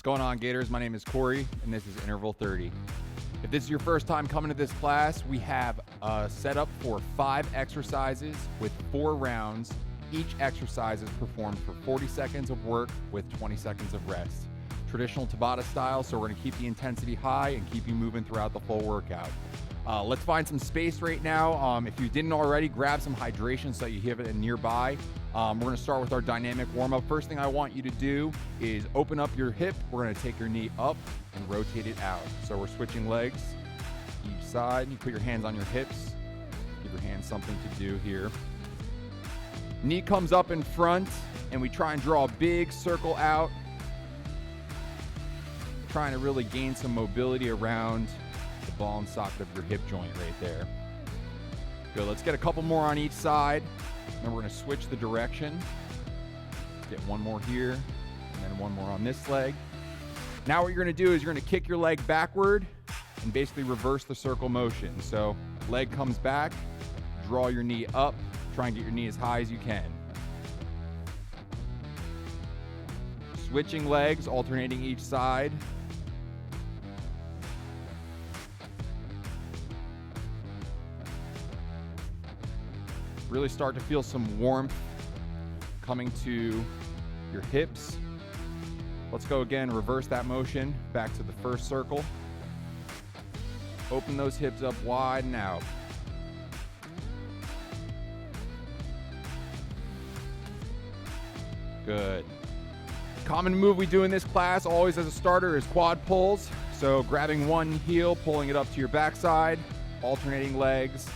going on, Gators? My name is Cory, and this is Interval 30. If this is your first time coming to this class, we have a setup for 5 exercises with 4 rounds. Each exercise is performed for 40 seconds of work with 20 seconds of rest. Traditional Tabata style, so we're going to keep the intensity high and keep you moving throughout the full workout. Let's find some space right now. If you didn't already, grab some hydration so you have it nearby. We're going to start with our dynamic warm-up. First thing I want you to do is open up your hip. We're going to take your knee up and rotate it out. So we're switching legs each side. You put your hands on your hips. Give your hands something to do here. Knee comes up in front, and we try and draw a big circle out. Trying to really gain some mobility around the ball and socket of your hip joint right there. Good, let's get a couple more on each side. Then we're gonna switch the direction. Get one more here, and then one more on this leg. Now what you're gonna do is you're gonna kick your leg backward and basically reverse the circle motion. So leg comes back, draw your knee up, try and get your knee as high as you can. Switching legs, alternating each side. Really start to feel some warmth coming to your hips. Let's go again, reverse that motion back to the first circle. Open those hips up wide and out. Good. Common move we do in this class, always as a starter, is quad pulls. So grabbing one heel, pulling it up to your backside, alternating legs.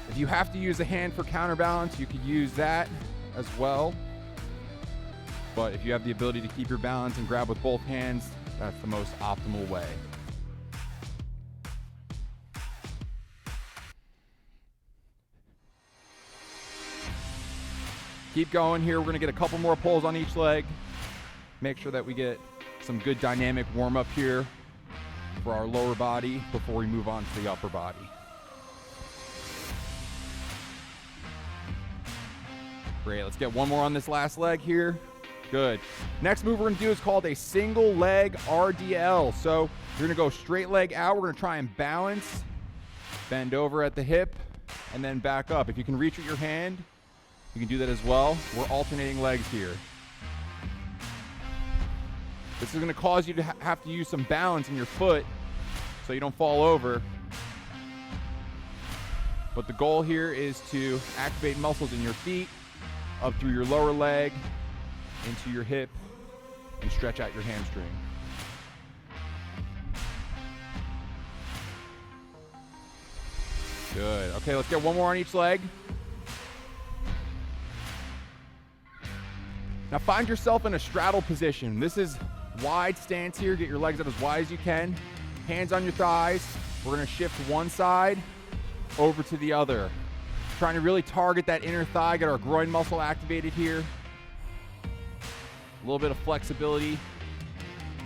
If you have to use a hand for counterbalance, you could use that as well. But if you have the ability to keep your balance and grab with both hands, that's the most optimal way. Keep going here. We're going to get a couple more pulls on each leg. Make sure that we get some good dynamic warm-up here for our lower body before we move on to the upper body. Great, let's get one more on this last leg here. Good. Next move we're gonna do is called a single leg RDL. So you're gonna go straight leg out. We're gonna try and balance, bend over at the hip, and then back up. If you can reach with your hand, you can do that as well. We're alternating legs here. This is gonna cause you to have to use some balance in your foot so you don't fall over. But the goal here is to activate muscles in your feet, up through your lower leg, into your hip, and stretch out your hamstring. Good. Okay, let's get one more on each leg. Now find yourself in a straddle position. This is wide stance here. Get your legs out as wide as you can. Hands on your thighs. We're gonna shift one side over to the other. Trying to really target that inner thigh, get our groin muscle activated here. A little bit of flexibility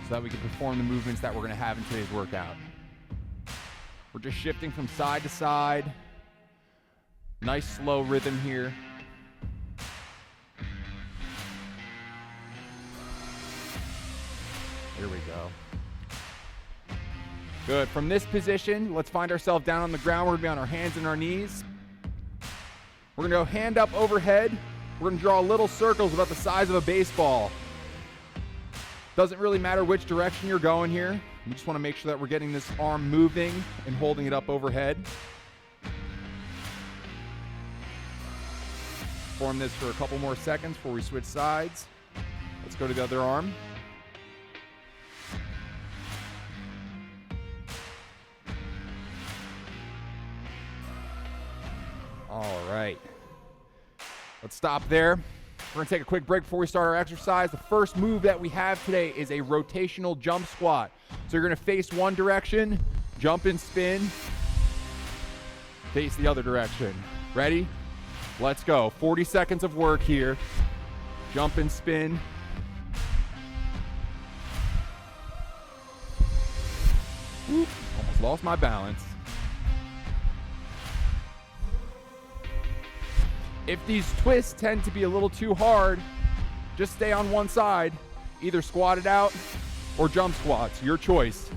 so that we can perform the movements that we're gonna have in today's workout. We're just shifting from side to side. Nice slow rhythm here. Here we go. Good, from this position, let's find ourselves down on the ground. We're gonna be on our hands and our knees. We're gonna go hand up overhead. We're gonna draw little circles about the size of a baseball. Doesn't really matter which direction you're going here. We just wanna make sure that we're getting this arm moving and holding it up overhead. Perform this for a couple more seconds before we switch sides. Let's go to the other arm. All right, let's stop there. We're gonna take a quick break before we start our exercise. The first move that we have today is a rotational jump squat. So you're gonna face one direction, jump and spin, face the other direction. Ready? Let's go. 40 seconds of work here. Jump and spin. Oop, almost lost my balance. If these twists tend to be a little too hard, just stay on one side. Either squat it out or jump squats, your choice.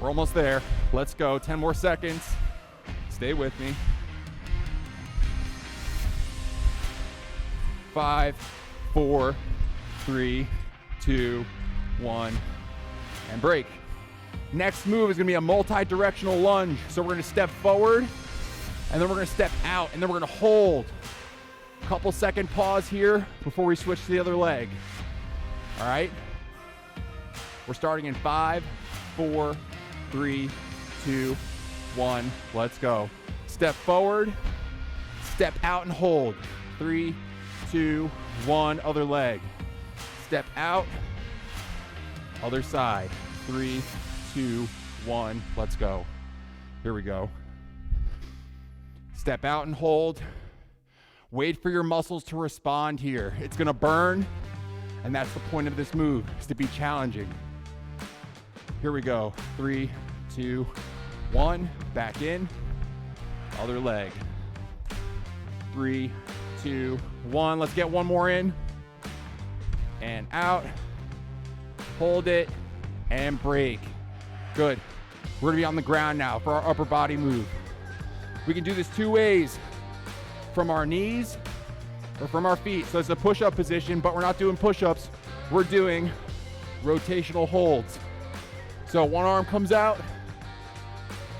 We're almost there. Let's go. 10 more seconds. Stay with me. 5, 4, 3, 2, 1, and break. Next move is gonna be a multi-directional lunge. So we're gonna step forward, and then we're gonna step out, and then we're gonna hold. Couple second pause here before we switch to the other leg. All right? We're starting in 5, 4, 3, 2, 1. Let's go. Step forward, step out and hold. 3, 2, 1, other leg. Step out, other side. 3, 2, 1, let's go. Here we go. Step out and hold. Wait for your muscles to respond here. It's gonna burn, and that's the point of this move, is to be challenging. Here we go. 3, 2, 1, back in, other leg. 3, 2, 1, let's get one more in, and out, hold it, and break. Good. We're gonna be on the ground now for our upper body move. We can do this two ways, from our knees or from our feet. So it's a push-up position, but we're not doing push-ups. We're doing rotational holds. So one arm comes out,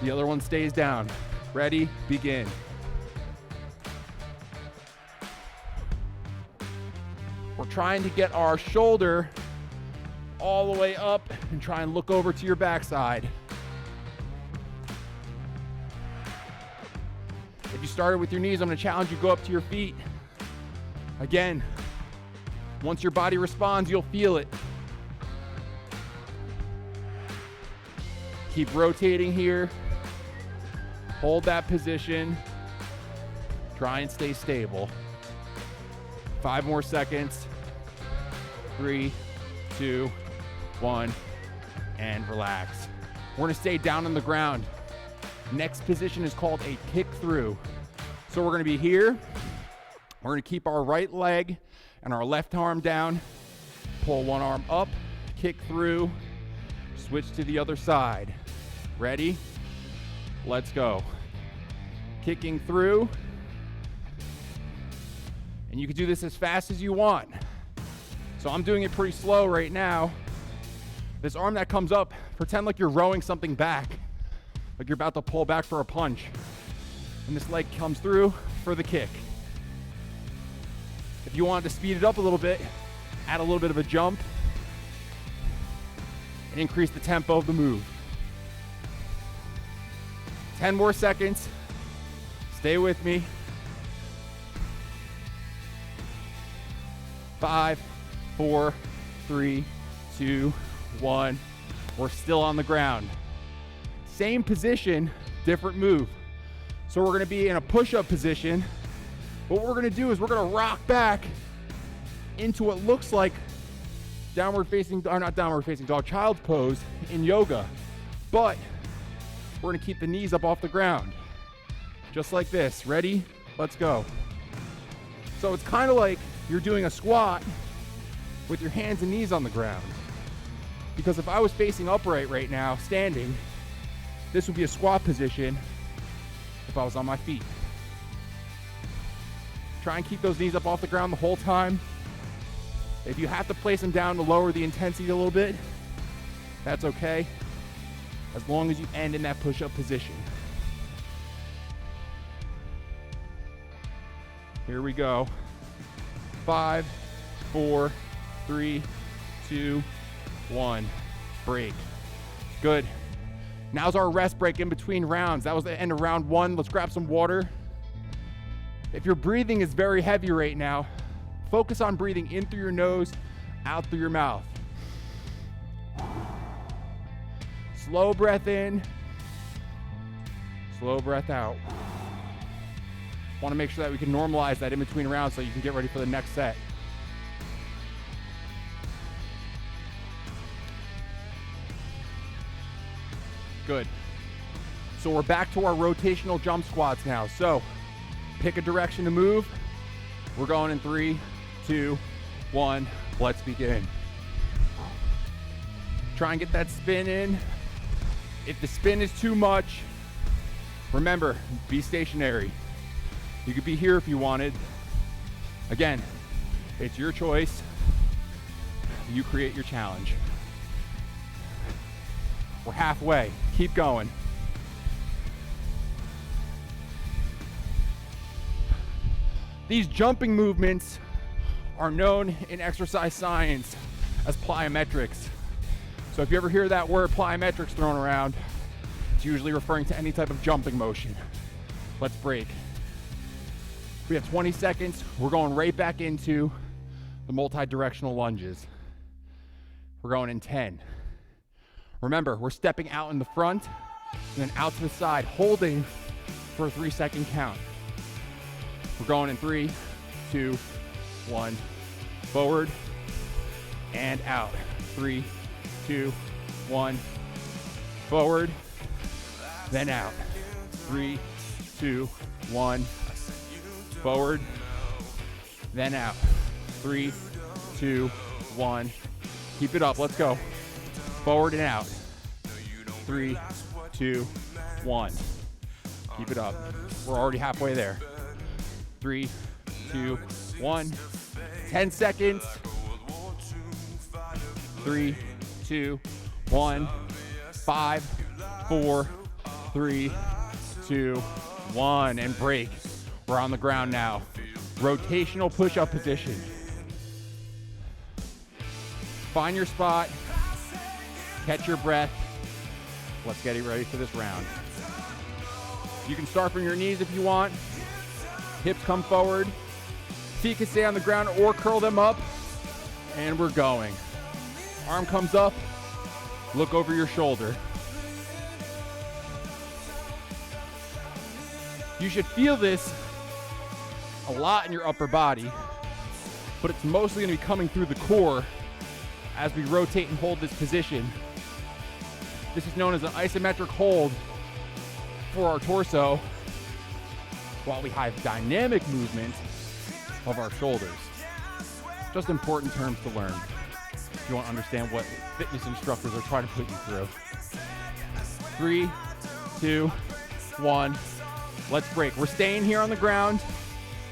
the other one stays down. Ready, begin. We're trying to get our shoulder all the way up and try and look over to your backside. If you started with your knees, I'm gonna challenge you, go up to your feet. Again, once your body responds, you'll feel it. Keep rotating here. Hold that position. Try and stay stable. 5 more seconds. 3, 2, 1, and relax. We're gonna stay down on the ground. Next position is called a kick through. So we're gonna be here. We're gonna keep our right leg and our left arm down. Pull one arm up, kick through, switch to the other side. Ready? Let's go. Kicking through. And you can do this as fast as you want. So I'm doing it pretty slow right now. This arm that comes up, pretend like you're rowing something back. Like you're about to pull back for a punch. And this leg comes through for the kick. If you wanted to speed it up a little bit, add a little bit of a jump and increase the tempo of the move. 10 more seconds. Stay with me. 5, 4, 3, 2, 1. We're still on the ground. Same position, different move. So we're gonna be in a push-up position. What we're gonna do is we're gonna rock back into what looks like downward facing, or not downward facing dog, child's pose in yoga. But we're gonna keep the knees up off the ground. Just like this. Ready? Let's go. So it's kind of like you're doing a squat with your hands and knees on the ground. Because if I was facing upright right now, standing, this would be a squat position if I was on my feet. Try and keep those knees up off the ground the whole time. If you have to place them down to lower the intensity a little bit, that's okay, as long as you end in that push-up position. Here we go. 5, 4, 3, 2, 1. Break. Good. Now's our rest break in between rounds. That was the end of round 1. Let's grab some water. If your breathing is very heavy right now, focus on breathing in through your nose, out through your mouth. Slow breath in, slow breath out. Want to make sure that we can normalize that in between rounds so you can get ready for the next set. Good. So we're back to our rotational jump squats now. So pick a direction to move. We're going in 3, 2, 1. Let's begin. Try and get that spin in. If the spin is too much, remember, be stationary. You could be here if you wanted. Again, it's your choice. You create your challenge. We're halfway. Keep going. These jumping movements are known in exercise science as plyometrics. So if you ever hear that word plyometrics thrown around, it's usually referring to any type of jumping motion. Let's break. We have 20 seconds. We're going right back into the multi-directional lunges. We're going in 10. Remember, we're stepping out in the front and then out to the side, holding for a 3-second count. We're going in 3, 2, 1. Forward and out. 3, 2, 1. Forward, then out. 3, 2, 1. Forward, then out. 3, 2, 1. Keep it up. Let's go. Forward and out. 3, 2, 1. Keep it up. We're already halfway there. 3, 2, 1. 10 seconds. 3, 2, 1. 5, 4, 3, 2, 1. And break. We're on the ground now. Rotational push-up position. Find your spot. Catch your breath. Let's get ready for this round. You can start from your knees if you want. Hips come forward. Feet can stay on the ground or curl them up. And we're going. Arm comes up. Look over your shoulder. You should feel this a lot in your upper body, but it's mostly going to be coming through the core as we rotate and hold this position. This is known as an isometric hold for our torso, while we have dynamic movement of our shoulders. Just important terms to learn if you want to understand what fitness instructors are trying to put you through. 3, 2, 1. Let's break. We're staying here on the ground.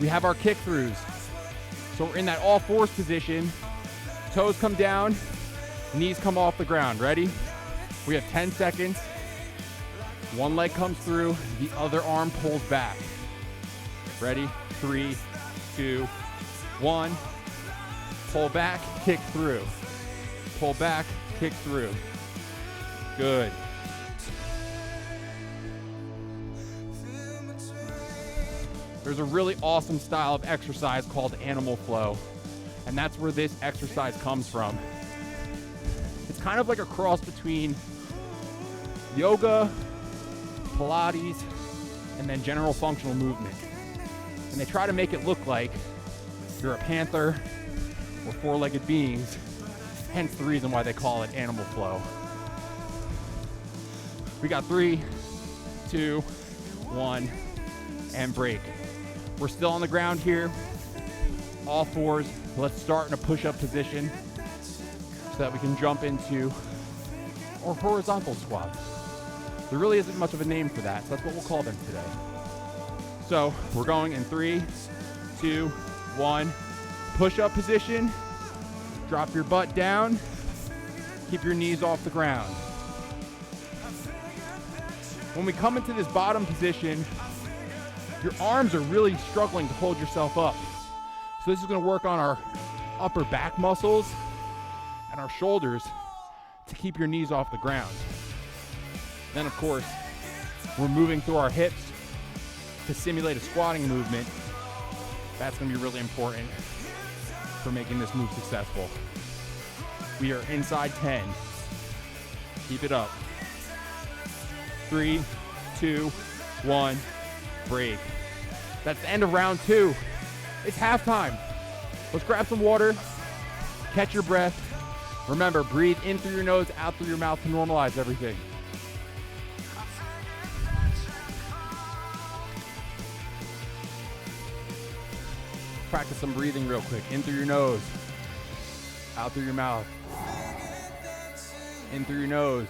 We have our kick throughs. So we're in that all fours position. Toes come down, knees come off the ground. Ready? We have 10 seconds. One leg comes through, the other arm pulls back. Ready? 3, 2, 1. Pull back, kick through. Pull back, kick through. Good. There's a really awesome style of exercise called animal flow, and that's where this exercise comes from. It's kind of like a cross between yoga, Pilates, and then general functional movement. And they try to make it look like you're a panther or four-legged beings, hence the reason why they call it animal flow. We got 3, 2, 1, and break. We're still on the ground here, all fours. Let's start in a push-up position so that we can jump into our horizontal squats. There really isn't much of a name for that, so that's what we'll call them today. So we're going in 3, 2, 1. Push-up position. Drop your butt down. Keep your knees off the ground. When we come into this bottom position, your arms are really struggling to hold yourself up. So this is going to work on our upper back muscles and our shoulders to keep your knees off the ground. Then, of course, we're moving through our hips to simulate a squatting movement. That's going to be really important for making this move successful. We are inside 10. Keep it up. 3, 2, 1, break. That's the end of round 2. It's halftime. Let's grab some water, catch your breath. Remember, breathe in through your nose, out through your mouth to normalize everything. Practice some breathing real quick. In through your nose, Out through your mouth. In through your nose.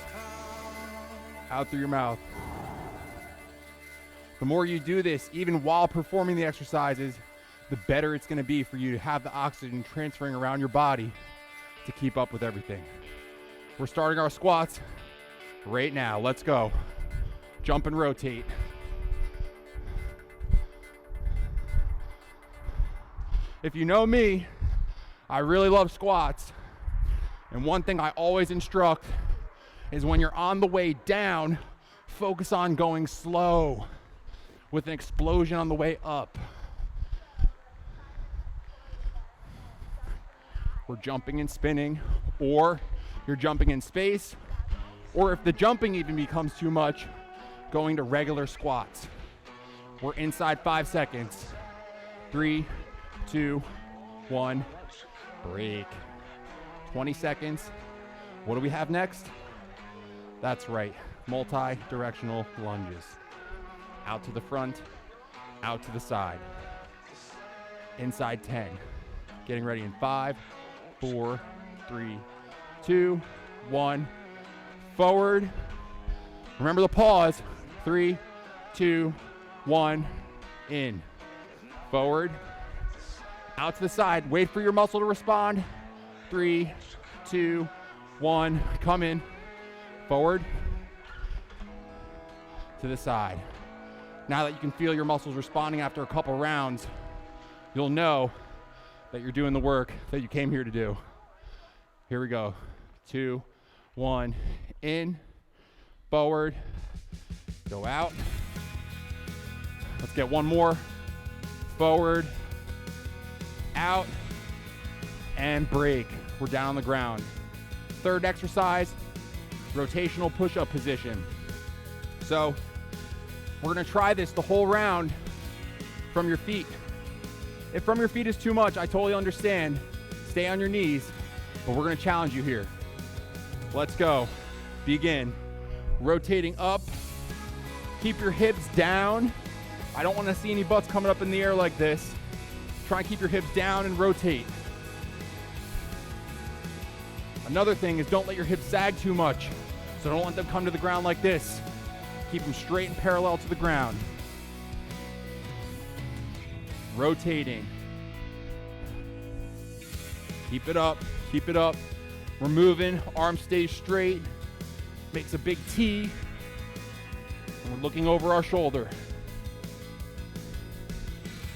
Out through your mouth. The more you do this, even while performing the exercises, the better it's going to be for you to have the oxygen transferring around your body to keep up with everything. We're starting our squats right now. Let's go. Jump and rotate. If you know me, I really love squats. And one thing I always instruct is when you're on the way down, focus on going slow with an explosion on the way up. We're jumping and spinning, or you're jumping in space, or if the jumping even becomes too much, going to regular squats. We're inside 5 seconds. 3, 2, 1, break. 20 seconds. What do we have next? That's right, multi-directional lunges. Out to the front, out to the side. Inside 10. Getting ready in 5, 4, 3, 2, 1. Forward. Remember the pause. 3, 2, 1. In. Forward. Out to the side. Wait for your muscle to respond. 3, 2, 1. Come in. Forward. To the side. Now that you can feel your muscles responding after a couple rounds, you'll know that you're doing the work that you came here to do. Here we go. 2, 1. In. Forward. Go out. Let's get one more. Forward. Out. And break. We're down on the ground. Third exercise, rotational push-up position. So we're gonna try this the whole round from your feet. If from your feet is too much, I totally understand. Stay on your knees, but we're gonna challenge you here. Let's go. Begin. Rotating up. Keep your hips down. I don't wanna see any butts coming up in the air like this. Try and keep your hips down and rotate. Another thing is don't let your hips sag too much. So don't let them come to the ground like this. Keep them straight and parallel to the ground. Rotating. Keep it up, keep it up. We're moving, arm stays straight. Makes a big T. And we're looking over our shoulder.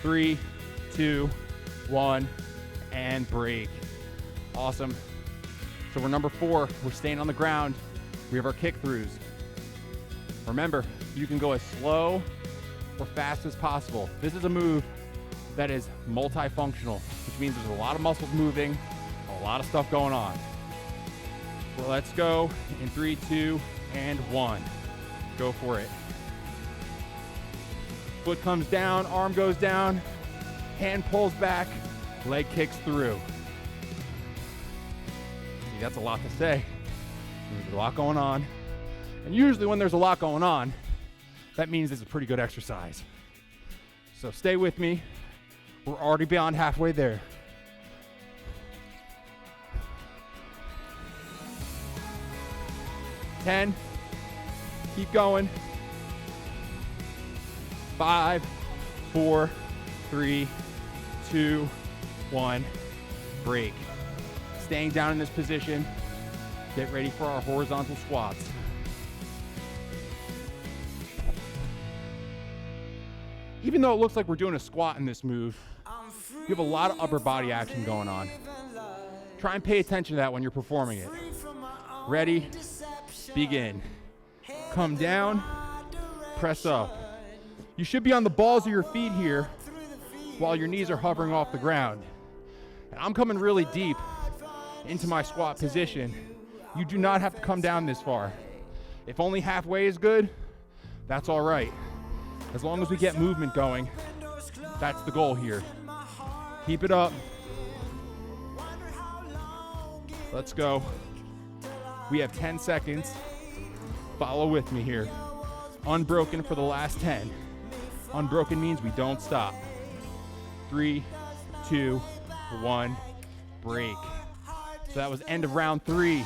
3, 2, 1, and break. Awesome. So we're number 4, we're staying on the ground. We have our kick throughs. Remember, you can go as slow or fast as possible. This is a move that is multifunctional, which means there's a lot of muscles moving, a lot of stuff going on. So let's go in 3, 2, and 1. Go for it. Foot comes down, arm goes down, hand pulls back, leg kicks through. See, that's a lot to say. There's a lot going on. And usually when there's a lot going on, that means it's a pretty good exercise. So stay with me. We're already beyond halfway there. Ten. Keep going. 5, 4, 3, 2, 1. Break. Staying down in this position. Get ready for our horizontal squats. Even though it looks like we're doing a squat in this move, you have a lot of upper body action going on. Try and pay attention to that when you're performing it. Ready, begin. Come down, press up. You should be on the balls of your feet here while your knees are hovering off the ground. And I'm coming really deep into my squat position. You do not have to come down this far. If only halfway is good, that's all right. As long as we get movement going, that's the goal here. Keep it up. Let's go. We have 10 seconds. Follow with me here. Unbroken for the last 10. Unbroken means we don't stop. 3, 2, 1, break. So that was end of round 3,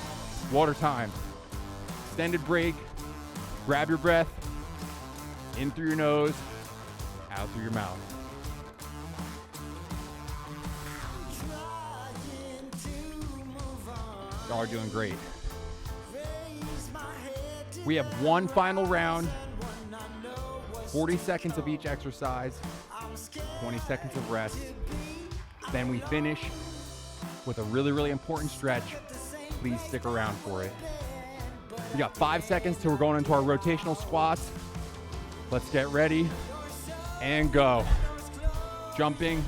water time. Extended break, grab your breath, in through your nose, out through your mouth. Y'all are doing great. We have one final round, 40 seconds of each exercise, 20 seconds of rest. Then we finish with a really, really important stretch. Please stick around for it. We got 5 seconds till we're going into our rotational squats. Let's get ready and go. Jumping,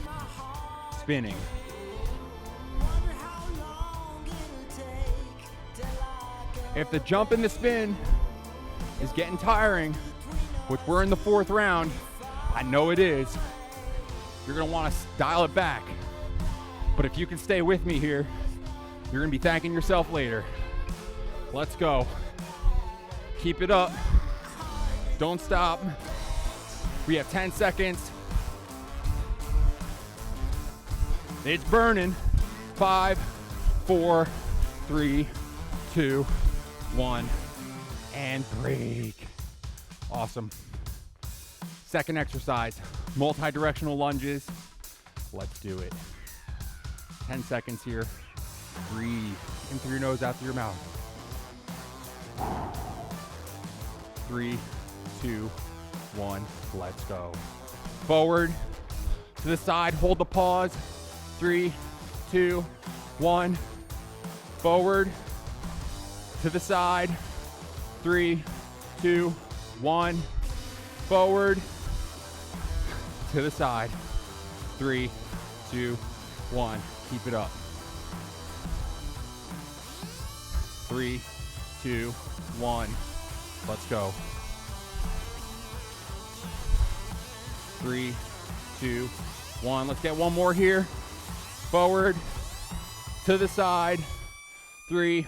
spinning. If the jump and the spin is getting tiring, which we're in the 4th round, I know it is, you're gonna wanna dial it back. But if you can stay with me here, you're gonna be thanking yourself later. Let's go. Keep it up. Don't stop. We have 10 seconds. It's burning. 5, 4, 3, 2, 1, and break. Awesome. Second exercise, multi-directional lunges. Let's do it. 10 seconds here. Breathe in through your nose, out through your mouth. 3, 2, 1, let's go. Forward, to the side, hold the pause. 3, 2, 1. Forward, to the side. 3, 2, 1. Forward, to the side. 3, 2, 1. Keep it up. 3, 2, 1. Let's go. 3, 2, 1. Let's get one more here. Forward, to the side. 3,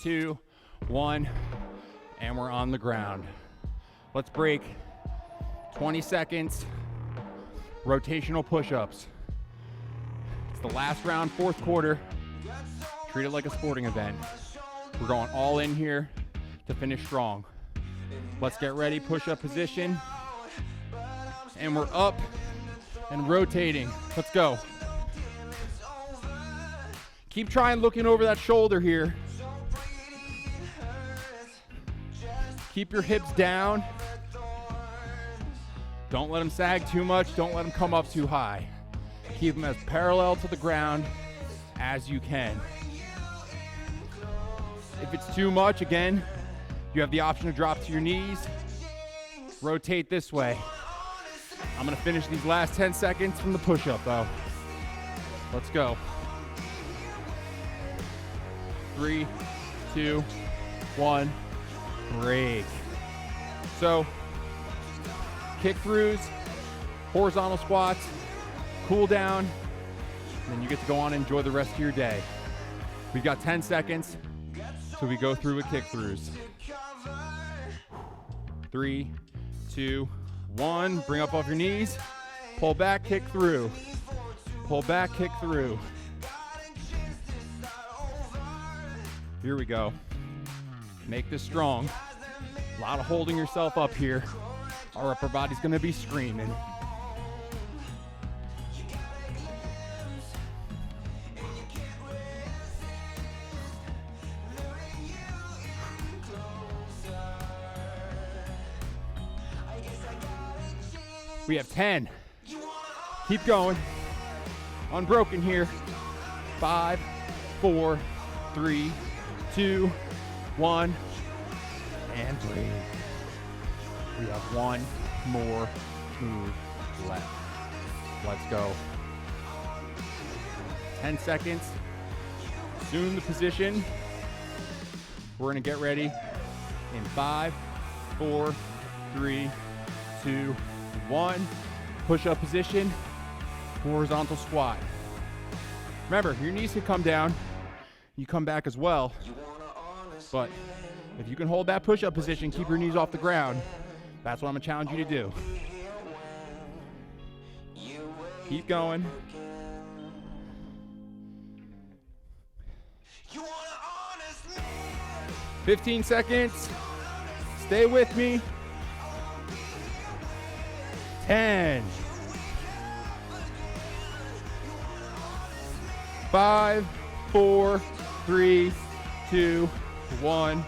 2, 1. And we're on the ground. Let's break. 20 seconds. Rotational push-ups. It's the last round, 4th quarter. Treat it like a sporting event. We're going all in here to finish strong. Let's get ready, push-up position. And we're up and rotating. Let's go. Keep trying looking over that shoulder here. Keep your hips down. Don't let them sag too much. Don't let them come up too high. Keep them as parallel to the ground as you can. If it's too much, again, you have the option to drop to your knees. Rotate this way. I'm gonna finish these last 10 seconds from the push-up though. Let's go. 3, 2, 1, break. So, kick-throughs, horizontal squats, cool down, and then you get to go on and enjoy the rest of your day. We've got 10 seconds, so we go through with kick-throughs. 3, 2, 1, bring up off your knees, pull back, kick through. Pull back, kick through. Here we go. Make this strong. A lot of holding yourself up here. Our upper body's gonna be screaming. We have 10. Keep going. Unbroken here. 5, 4, 3, 2, 1, and breathe. We have one more move left. Let's go. 10 seconds. Assume the position. We're gonna get ready in 5, 4, 3, 2, 1. Push-up position, horizontal squat. Remember, your knees can come down. You come back as well. But if you can hold that push-up position, keep your knees off the ground, that's what I'm gonna challenge you to do. Keep going. 15 seconds. Stay with me. 10. 5, 4, 3, 2, 1.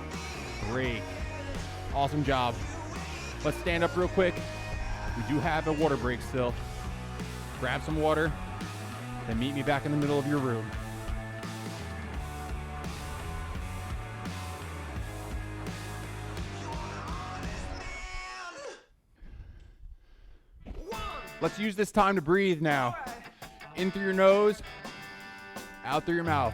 Great. Awesome job. Let's stand up real quick. We do have a water break still. Grab some water, then meet me back in the middle of your room. Let's use this time to breathe now. In through your nose, out through your mouth.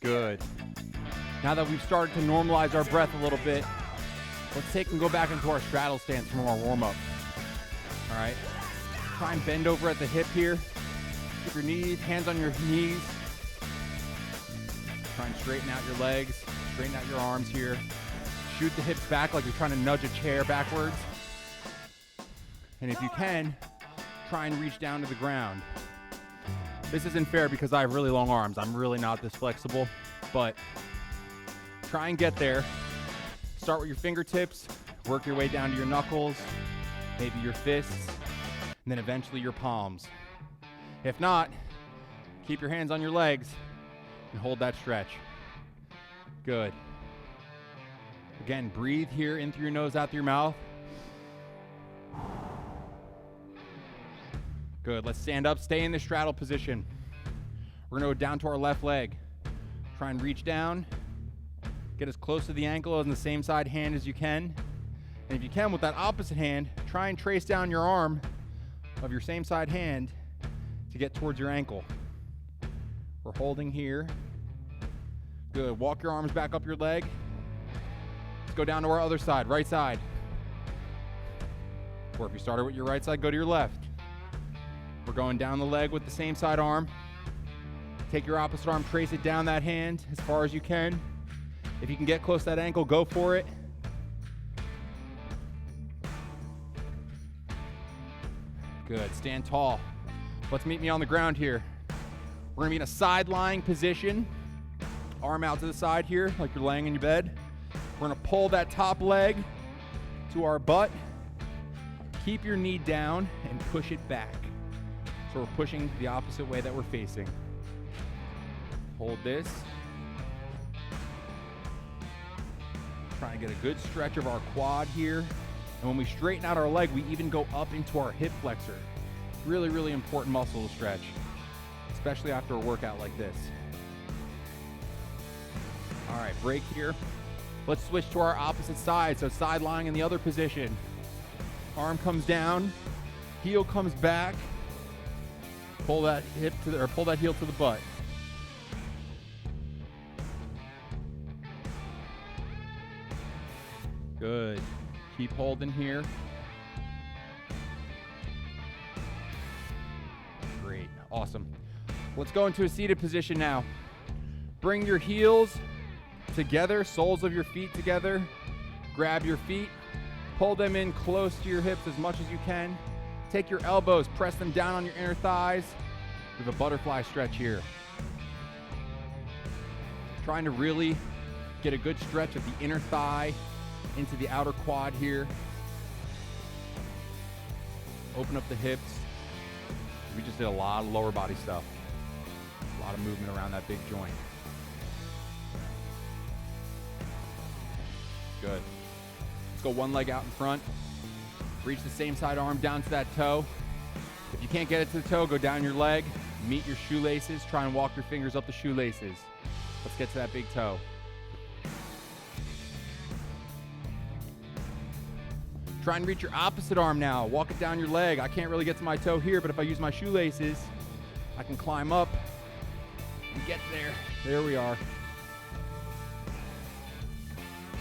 Good. Now that we've started to normalize our breath a little bit, let's take and go back into our straddle stance from our warm-up. All right. Try and bend over at the hip here. Keep your knees, hands on your knees. Try and straighten out your legs, straighten out your arms here. Shoot the hips back like you're trying to nudge a chair backwards. And if you can, try and reach down to the ground. This isn't fair because I have really long arms. I'm really not this flexible, but try and get there. Start with your fingertips, work your way down to your knuckles, maybe your fists, and then eventually your palms. If not, keep your hands on your legs and hold that stretch. Good. Again, breathe here in through your nose, out through your mouth. Good. Let's stand up. Stay in the straddle position. We're going to go down to our left leg. Try and reach down. Get as close to the ankle on the same side hand as you can. And if you can, with that opposite hand, try and trace down your arm of your same side hand to get towards your ankle. We're holding here. Good. Walk your arms back up your leg. Let's go down to our other side, right side. Or if you started with your right side, go to your left. We're going down the leg with the same side arm. Take your opposite arm, trace it down that hand as far as you can. If you can get close to that ankle, go for it. Good, stand tall. Let's meet me on the ground here. We're gonna be in a side lying position. Arm out to the side here, like you're laying in your bed. We're gonna pull that top leg to our butt. Keep your knee down and push it back. So we're pushing the opposite way that we're facing. Hold this. Try and get a good stretch of our quad here. And when we straighten out our leg, we even go up into our hip flexor. Really, really important muscle to stretch, especially after a workout like this. All right, break here. Let's switch to our opposite side. So side lying in the other position. Arm comes down, heel comes back. Pull that hip to the, or pull that heel to the butt. Good. Keep holding here. Great. Awesome. Let's go into a seated position now. Bring your heels together, soles of your feet together. Grab your feet. Pull them in close to your hips as much as you can. Take your elbows, press them down on your inner thighs. We have a butterfly stretch here. Trying to really get a good stretch of the inner thigh into the outer quad here. Open up the hips. We just did a lot of lower body stuff. A lot of movement around that big joint. Good. Let's go one leg out in front. Reach the same side arm down to that toe. If you can't get it to the toe, go down your leg. Meet your shoelaces. Try and walk your fingers up the shoelaces. Let's get to that big toe. Try and reach your opposite arm now. Walk it down your leg. I can't really get to my toe here, but if I use my shoelaces, I can climb up and get there. There we are.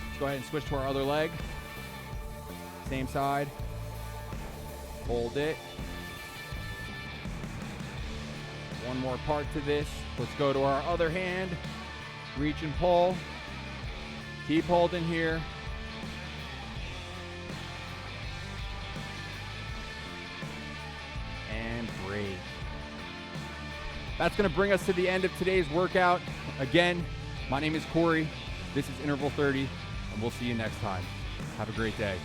Let's go ahead and switch to our other leg. Same side. Hold it. One more part to this. Let's go to our other hand. Reach and pull. Keep holding here. brave. That's going to bring us to the end of today's workout. Again, my name is Cory. This is Interval 30, and we'll see you next time. Have a great day.